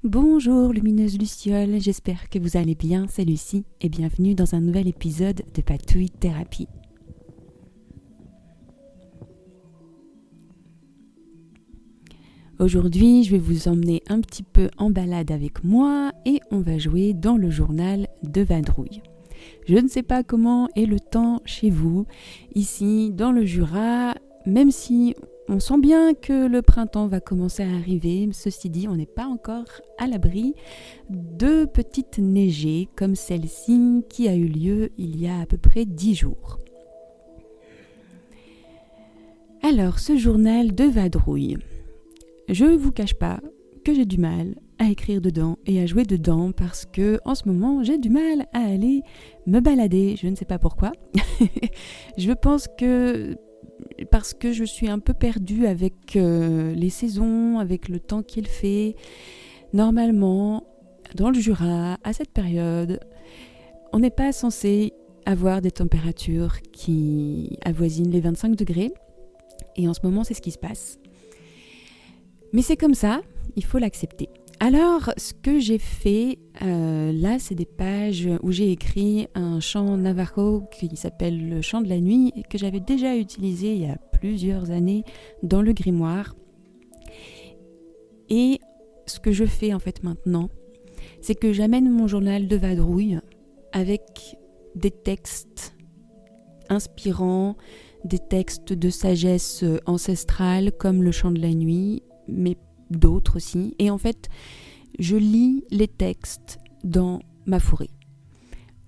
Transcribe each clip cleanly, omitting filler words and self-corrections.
Bonjour lumineuse Luciole, j'espère que vous allez bien, c'est Lucie et bienvenue dans un nouvel épisode de Patouille Thérapie. Aujourd'hui, je vais vous emmener un petit peu en balade avec moi et on va jouer dans le journal de Vadrouille. Je ne sais pas comment est le temps chez vous, ici dans le Jura, même si on sent bien que le printemps va commencer à arriver. Ceci dit, on n'est pas encore à l'abri de petites neigées comme celle-ci qui a eu lieu il y a à peu près 10 jours. Alors, ce journal de Vadrouille. Je ne vous cache pas que j'ai du mal à écrire dedans et à jouer dedans parce que en ce moment j'ai du mal à aller me balader, je ne sais pas pourquoi. Je pense que parce que je suis un peu perdue avec les saisons, avec le temps qu'il fait. Normalement, dans le Jura, à cette période, on n'est pas censé avoir des températures qui avoisinent les 25 degrés et en ce moment c'est ce qui se passe. Mais c'est comme ça, il faut l'accepter. Alors, ce que j'ai fait, là, c'est des pages où j'ai écrit un chant navajo qui s'appelle le chant de la nuit et que j'avais déjà utilisé il y a plusieurs années dans le grimoire. Et ce que je fais en fait maintenant, c'est que j'amène mon journal de vadrouille avec des textes inspirants, des textes de sagesse ancestrale comme le chant de la nuit, mais d'autres aussi. Et en fait, je lis les textes dans ma forêt.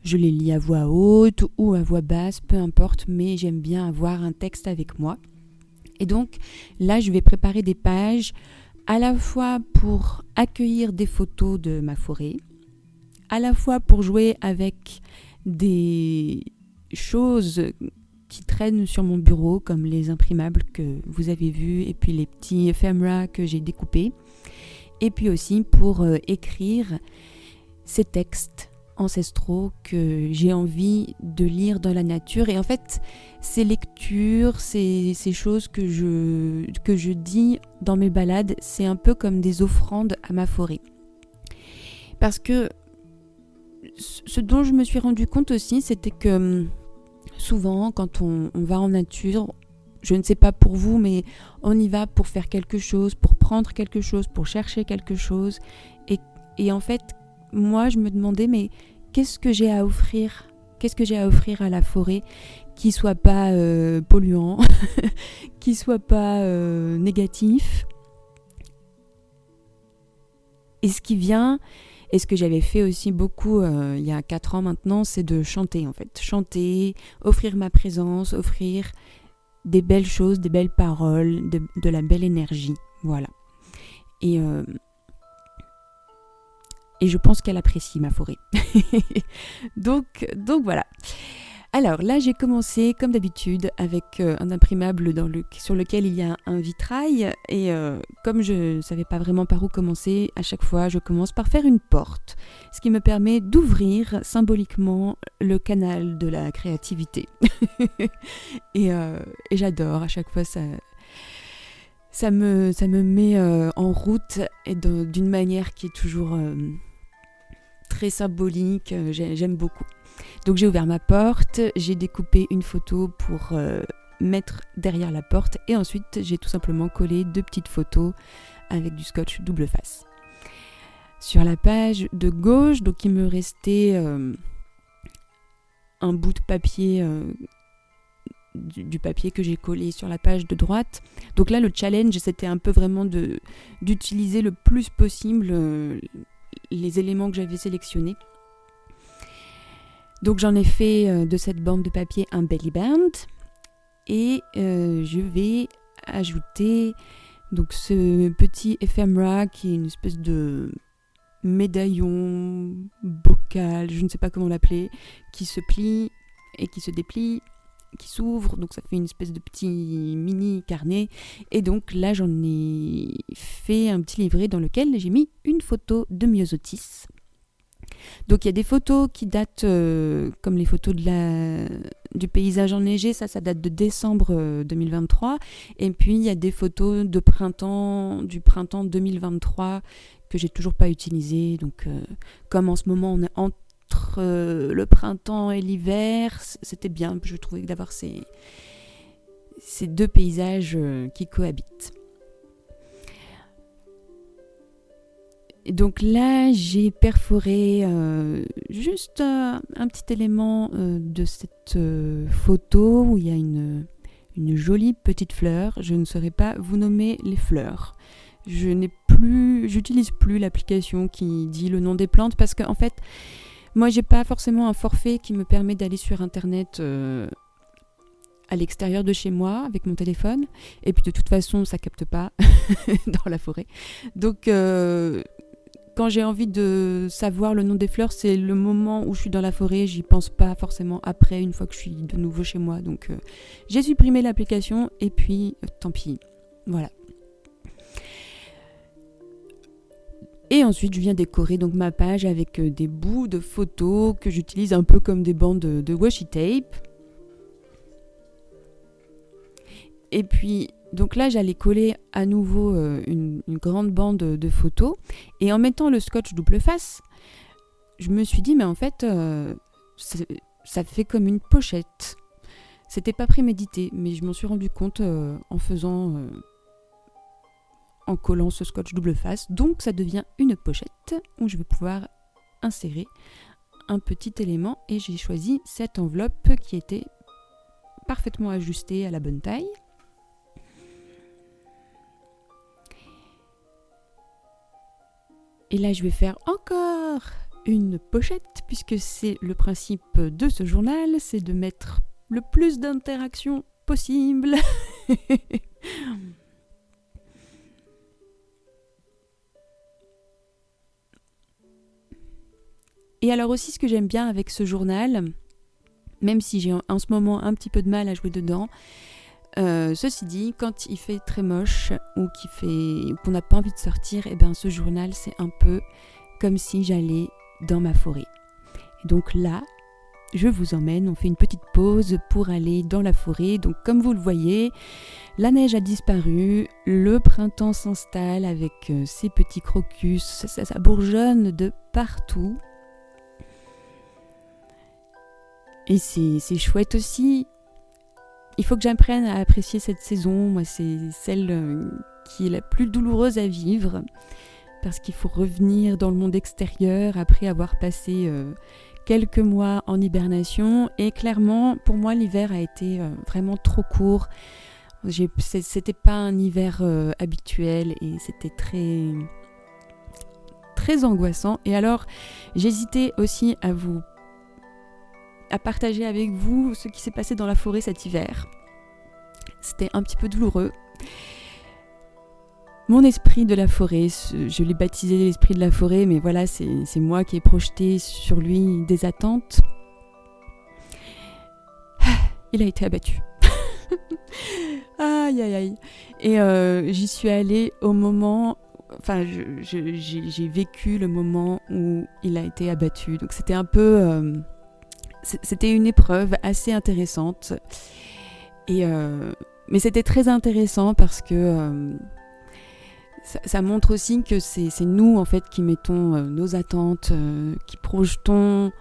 Je les lis à voix haute ou à voix basse, peu importe, mais j'aime bien avoir un texte avec moi. Et donc, là, je vais préparer des pages à la fois pour accueillir des photos de ma forêt, à la fois pour jouer avec des choses qui traînent sur mon bureau, comme les imprimables que vous avez vus, et puis les petits ephemera que j'ai découpés, et puis aussi pour écrire ces textes ancestraux que j'ai envie de lire dans la nature. Et en fait, ces lectures, ces choses que je dis dans mes balades, c'est un peu comme des offrandes à ma forêt. Parce que ce dont je me suis rendu compte aussi, c'était que souvent, quand on va en nature, je ne sais pas pour vous, mais on y va pour faire quelque chose, pour prendre quelque chose, pour chercher quelque chose. Et en fait, moi, je me demandais, mais qu'est-ce que j'ai à offrir ? Qu'est-ce que j'ai à offrir à la forêt qui soit pas polluant, qui soit pas négatif ? Et ce qui vient... Et ce que j'avais fait aussi beaucoup il y a 4 ans maintenant, c'est de chanter en fait. Chanter, offrir ma présence, offrir des belles choses, des belles paroles, de la belle énergie. Voilà. Et je pense qu'elle apprécie ma forêt. donc voilà. Alors là, j'ai commencé, comme d'habitude, avec un imprimable sur lequel il y a un vitrail. Et comme je ne savais pas vraiment par où commencer, à chaque fois, je commence par faire une porte. Ce qui me permet d'ouvrir symboliquement le canal de la créativité. et j'adore, à chaque fois, ça me met en route et d'une manière qui est toujours très symbolique. J'aime beaucoup. Donc j'ai ouvert ma porte, j'ai découpé une photo pour mettre derrière la porte et ensuite j'ai tout simplement collé 2 petites photos avec du scotch double face. Sur la page de gauche, donc il me restait un bout de papier, du papier que j'ai collé sur la page de droite. Donc là le challenge c'était un peu vraiment d'utiliser le plus possible les éléments que j'avais sélectionnés. Donc j'en ai fait de cette bande de papier un belly band et je vais ajouter donc ce petit ephemera qui est une espèce de médaillon bocal, je ne sais pas comment l'appeler, qui se plie et qui se déplie, qui s'ouvre, donc ça fait une espèce de petit mini carnet. Et donc là j'en ai fait un petit livret dans lequel j'ai mis une photo de Myosotis. Donc il y a des photos qui datent, comme les photos du paysage enneigé, ça date de décembre 2023. Et puis il y a des photos du printemps 2023 que j'ai toujours pas utilisées. Donc comme en ce moment on est entre le printemps et l'hiver, c'était bien, je trouvais, d'avoir ces deux paysages qui cohabitent. Et donc là, j'ai perforé juste un petit élément de cette photo où il y a une jolie petite fleur. Je ne saurais pas vous nommer les fleurs. J'utilise plus l'application qui dit le nom des plantes parce qu'en fait, moi, j'ai pas forcément un forfait qui me permet d'aller sur Internet à l'extérieur de chez moi avec mon téléphone. Et puis de toute façon, ça capte pas dans la forêt. Donc quand j'ai envie de savoir le nom des fleurs, c'est le moment où je suis dans la forêt. J'y pense pas forcément après, une fois que je suis de nouveau chez moi. Donc j'ai supprimé l'application et puis tant pis. Voilà. Et ensuite, je viens décorer donc ma page avec des bouts de photos que j'utilise un peu comme des bandes de washi tape. Et puis donc là, j'allais coller à nouveau une grande bande de photos. Et en mettant le scotch double face, je me suis dit, mais en fait, ça fait comme une pochette. C'était pas prémédité, mais je m'en suis rendu compte en collant ce scotch double face. Donc ça devient une pochette où je vais pouvoir insérer un petit élément. Et j'ai choisi cette enveloppe qui était parfaitement ajustée à la bonne taille. Et là, je vais faire encore une pochette, puisque c'est le principe de ce journal, c'est de mettre le plus d'interactions possible. Et alors aussi, ce que j'aime bien avec ce journal, même si j'ai en ce moment un petit peu de mal à jouer dedans, ceci dit, quand il fait très moche ou qu'on n'a pas envie de sortir, et ben ce journal c'est un peu comme si j'allais dans ma forêt. Et donc là, je vous emmène, on fait une petite pause pour aller dans la forêt. Donc comme vous le voyez, la neige a disparu, le printemps s'installe avec ses petits crocus, ça bourgeonne de partout. Et c'est chouette aussi. Il faut que j'apprenne à apprécier cette saison. Moi, c'est celle qui est la plus douloureuse à vivre parce qu'il faut revenir dans le monde extérieur après avoir passé quelques mois en hibernation. Et clairement, pour moi, l'hiver a été vraiment trop court. C'était pas un hiver habituel et c'était très, très angoissant. Et alors, j'hésitais aussi à partager avec vous ce qui s'est passé dans la forêt cet hiver. C'était un petit peu douloureux. Mon esprit de la forêt, je l'ai baptisé l'esprit de la forêt, mais voilà, c'est moi qui ai projeté sur lui des attentes. Il a été abattu. Aïe, aïe, aïe. Et j'y suis allée au moment... Enfin, j'ai vécu le moment où il a été abattu. Donc c'était un peu... C'était une épreuve assez intéressante. Mais c'était très intéressant parce que ça montre aussi que c'est nous en fait qui mettons nos attentes, qui projetons,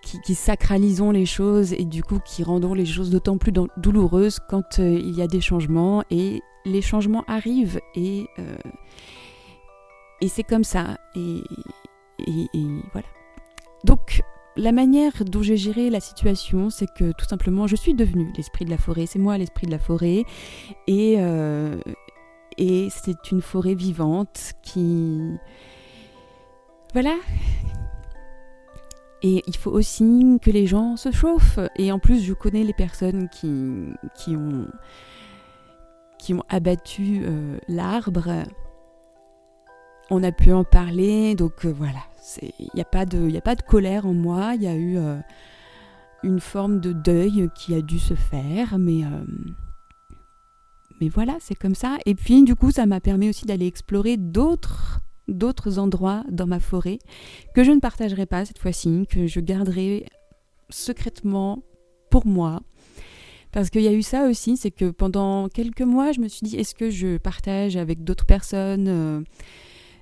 qui sacralisons les choses et du coup qui rendons les choses d'autant plus douloureuses quand il y a des changements et les changements arrivent et c'est comme ça et voilà. Donc la manière dont j'ai géré la situation, c'est que tout simplement, je suis devenue l'esprit de la forêt. C'est moi l'esprit de la forêt. Et c'est une forêt vivante qui... Voilà. Et il faut aussi que les gens se chauffent. Et en plus, je connais les personnes qui ont abattu l'arbre. On a pu en parler, donc voilà. Il n'y a pas de colère en moi, il y a eu une forme de deuil qui a dû se faire, mais voilà, c'est comme ça. Et puis du coup, ça m'a permis aussi d'aller explorer d'autres d'autres endroits dans ma forêt que je ne partagerai pas cette fois-ci, que je garderai secrètement pour moi. Parce qu'il y a eu ça aussi, c'est que pendant quelques mois, je me suis dit, est-ce que je partage avec d'autres personnes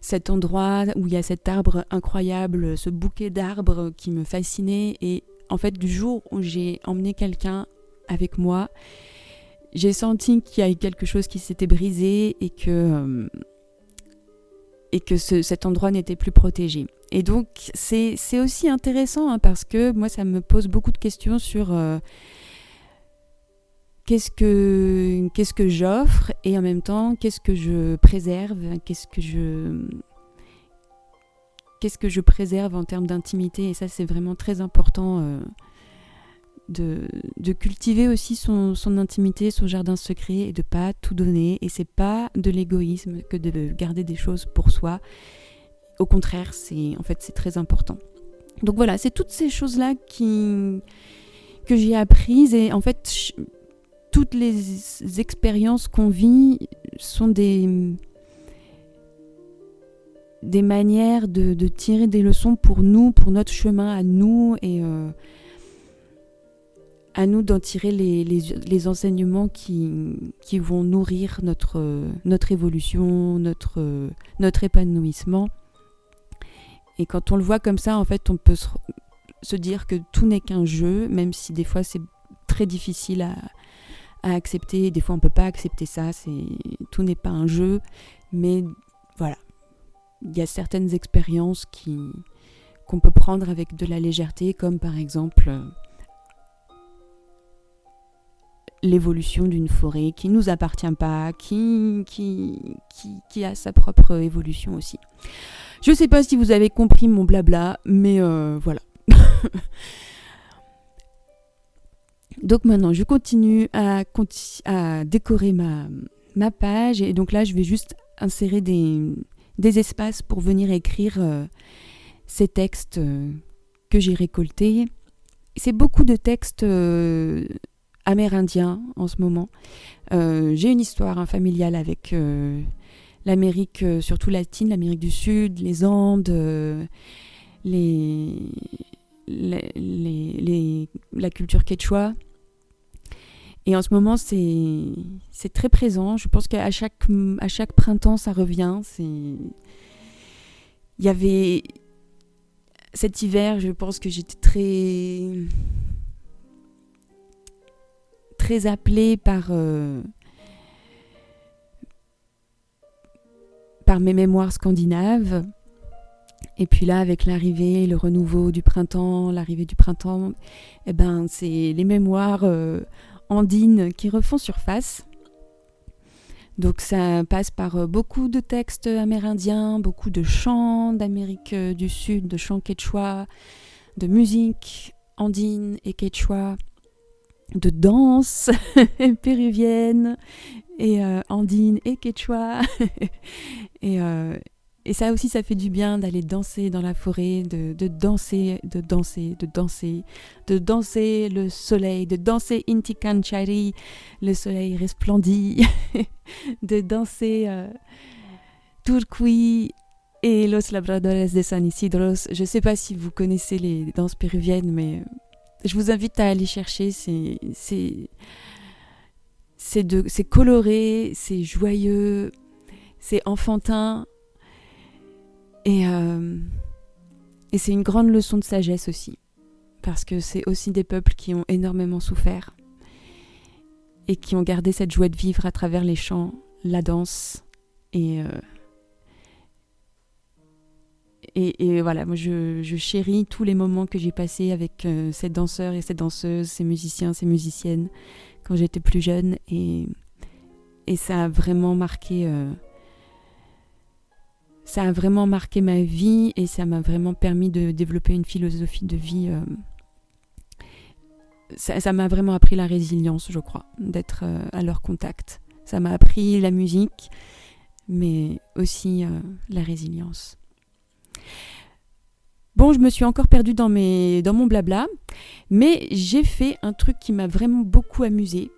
cet endroit où il y a cet arbre incroyable, ce bouquet d'arbres qui me fascinait. Et en fait, du jour où j'ai emmené quelqu'un avec moi, j'ai senti qu'il y a quelque chose qui s'était brisé et que cet endroit n'était plus protégé. Et donc, c'est aussi intéressant parce que moi, ça me pose beaucoup de questions sur qu'est-ce que j'offre et en même temps, qu'est-ce que je préserve, qu'est-ce que je préserve en termes d'intimité. Et ça, c'est vraiment très important de cultiver aussi son intimité, son jardin secret et de ne pas tout donner. Et c'est pas de l'égoïsme que de garder des choses pour soi. Au contraire, c'est très important. Donc voilà, c'est toutes ces choses-là que j'ai apprises. Et en fait, toutes les expériences qu'on vit sont des manières de tirer des leçons pour nous, pour notre chemin à nous, et à nous d'en tirer les enseignements qui vont nourrir notre évolution, notre épanouissement. Et quand on le voit comme ça, en fait, on peut se dire que tout n'est qu'un jeu, même si des fois c'est très difficile à accepter. Des fois on ne peut pas accepter ça, tout n'est pas un jeu, mais voilà. Il y a certaines expériences qu'on peut prendre avec de la légèreté, comme par exemple l'évolution d'une forêt qui ne nous appartient pas, qui a sa propre évolution aussi. Je ne sais pas si vous avez compris mon blabla, mais voilà. Donc maintenant, je continue à décorer ma page, et donc là, je vais juste insérer des espaces pour venir écrire ces textes que j'ai récoltés. C'est beaucoup de textes amérindiens en ce moment. J'ai une histoire familiale avec l'Amérique, surtout latine, l'Amérique du Sud, les Andes, la culture quechua. Et en ce moment, c'est très présent. Je pense qu'à chaque printemps, ça revient. Il y avait cet hiver, je pense que j'étais très appelée par mes mémoires scandinaves. Et puis là, avec le renouveau du printemps, l'arrivée du printemps, c'est les mémoires andines qui refont surface. Donc ça passe par beaucoup de textes amérindiens, beaucoup de chants d'Amérique du Sud, de chants quechua, de musique andine et quechua, de danse péruvienne et andine et quechua. Et ça aussi, ça fait du bien d'aller danser dans la forêt, de danser le soleil, de danser Inti Canchari, le soleil resplendit, de danser Turqui et Los Labradores de San Isidro. Je ne sais pas si vous connaissez les danses péruviennes, mais je vous invite à aller chercher. C'est coloré, c'est joyeux, c'est enfantin. Et c'est une grande leçon de sagesse aussi, parce que c'est aussi des peuples qui ont énormément souffert et qui ont gardé cette joie de vivre à travers les chants, la danse. Et voilà, moi je chéris tous les moments que j'ai passés avec ces danseurs et ces danseuses, ces musiciens, ces musiciennes, quand j'étais plus jeune. Et ça a vraiment marqué... Ça a vraiment marqué ma vie et ça m'a vraiment permis de développer une philosophie de vie. Ça m'a vraiment appris la résilience, je crois, d'être à leur contact. Ça m'a appris la musique, mais aussi la résilience. Bon, je me suis encore perdue dans mon blabla, mais j'ai fait un truc qui m'a vraiment beaucoup amusée.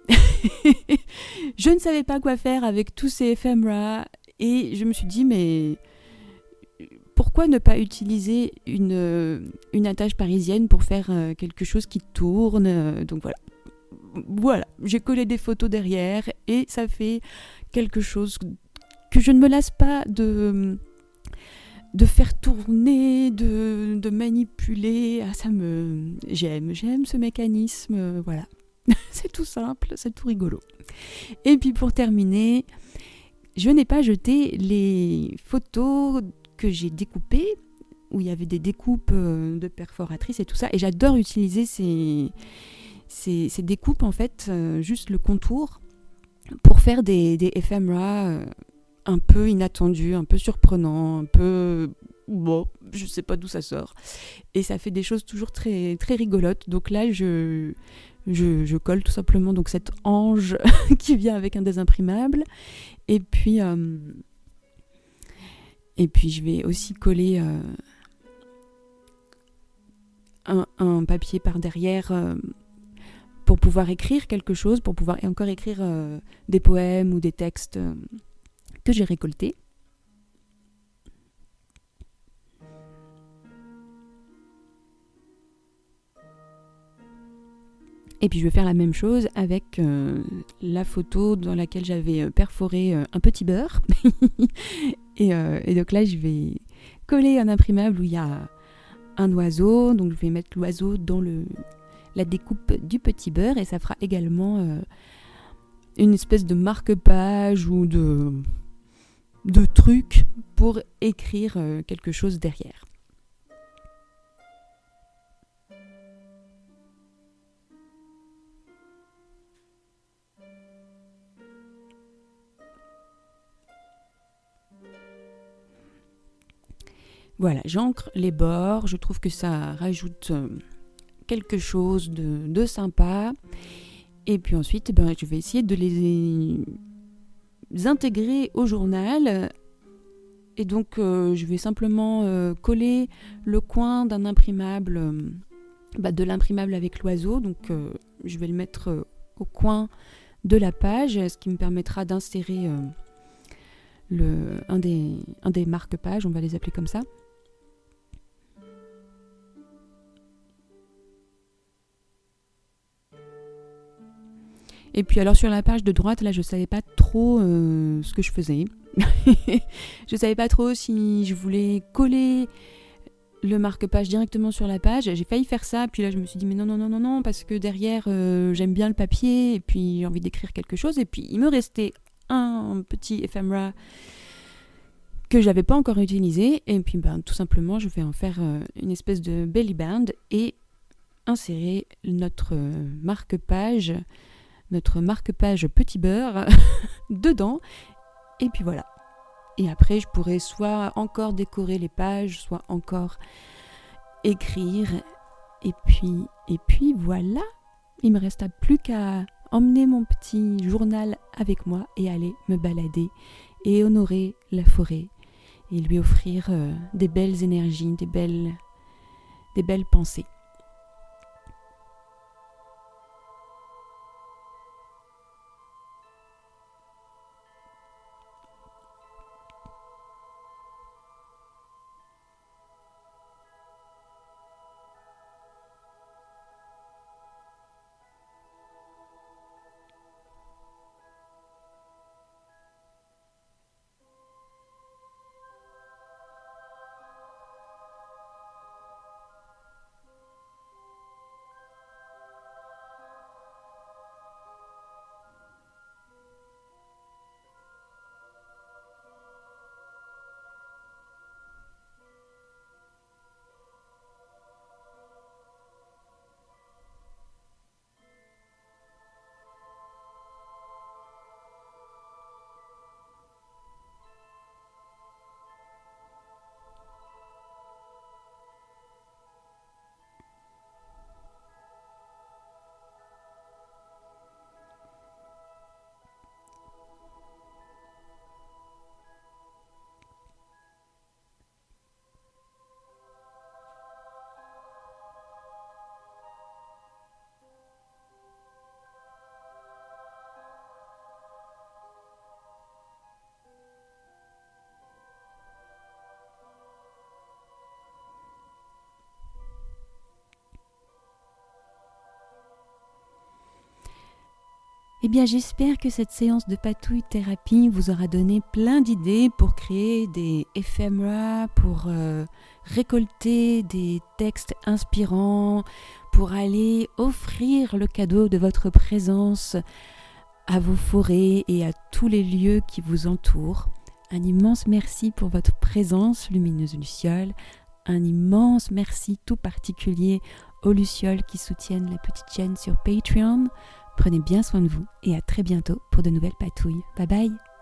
Je ne savais pas quoi faire avec tous ces éphémères et je me suis dit, mais pourquoi ne pas utiliser une attache parisienne pour faire quelque chose qui tourne. Donc voilà, j'ai collé des photos derrière et ça fait quelque chose que je ne me lasse pas de faire tourner, de manipuler. J'aime ce mécanisme, voilà. C'est tout simple, c'est tout rigolo. Et puis pour terminer, je n'ai pas jeté les photos que j'ai découpées, où il y avait des découpes de perforatrices et tout ça. Et j'adore utiliser ces découpes, en fait, juste le contour, pour faire des éphéméras un peu inattendus, un peu surprenants, un peu... Bon, je sais pas d'où ça sort. Et ça fait des choses toujours très, très rigolotes. Donc là, je colle tout simplement donc cet ange qui vient avec un désimprimable. Et puis je vais aussi coller un papier par derrière pour pouvoir écrire quelque chose, pour pouvoir encore écrire des poèmes ou des textes que j'ai récoltés. Et puis je vais faire la même chose avec la photo dans laquelle j'avais perforé un petit beurre. et donc là, je vais coller un imprimable où il y a un oiseau. Donc je vais mettre l'oiseau dans la découpe du petit beurre et ça fera également une espèce de marque-page ou de truc pour écrire quelque chose derrière. Voilà, j'encre les bords, je trouve que ça rajoute quelque chose de sympa. Et puis ensuite, je vais essayer de les intégrer au journal. Et donc, je vais simplement coller le coin d'un imprimable, de l'imprimable avec l'oiseau. Donc, je vais le mettre au coin de la page, ce qui me permettra d'insérer un des marque-pages, on va les appeler comme ça. Et puis alors sur la page de droite, là je savais pas trop ce que je faisais. Je savais pas trop si je voulais coller le marque-page directement sur la page. J'ai failli faire ça, puis là je me suis dit mais non, parce que derrière j'aime bien le papier et puis j'ai envie d'écrire quelque chose. Et puis il me restait un petit ephemera que j'avais pas encore utilisé. Et puis tout simplement je vais en faire une espèce de belly band et insérer notre marque-page petit beurre dedans. Et puis voilà. Et après, je pourrais soit encore décorer les pages, soit encore écrire. Et puis voilà. Il me reste plus qu'à emmener mon petit journal avec moi et aller me balader et honorer la forêt et lui offrir des belles énergies, des belles pensées. Eh bien, j'espère que cette séance de patouille-thérapie vous aura donné plein d'idées pour créer des éphémères, pour récolter des textes inspirants, pour aller offrir le cadeau de votre présence à vos forêts et à tous les lieux qui vous entourent. Un immense merci pour votre présence, lumineuse Luciole. Un immense merci tout particulier aux Lucioles qui soutiennent la petite chaîne sur Patreon. Prenez bien soin de vous et à très bientôt pour de nouvelles patouilles. Bye bye!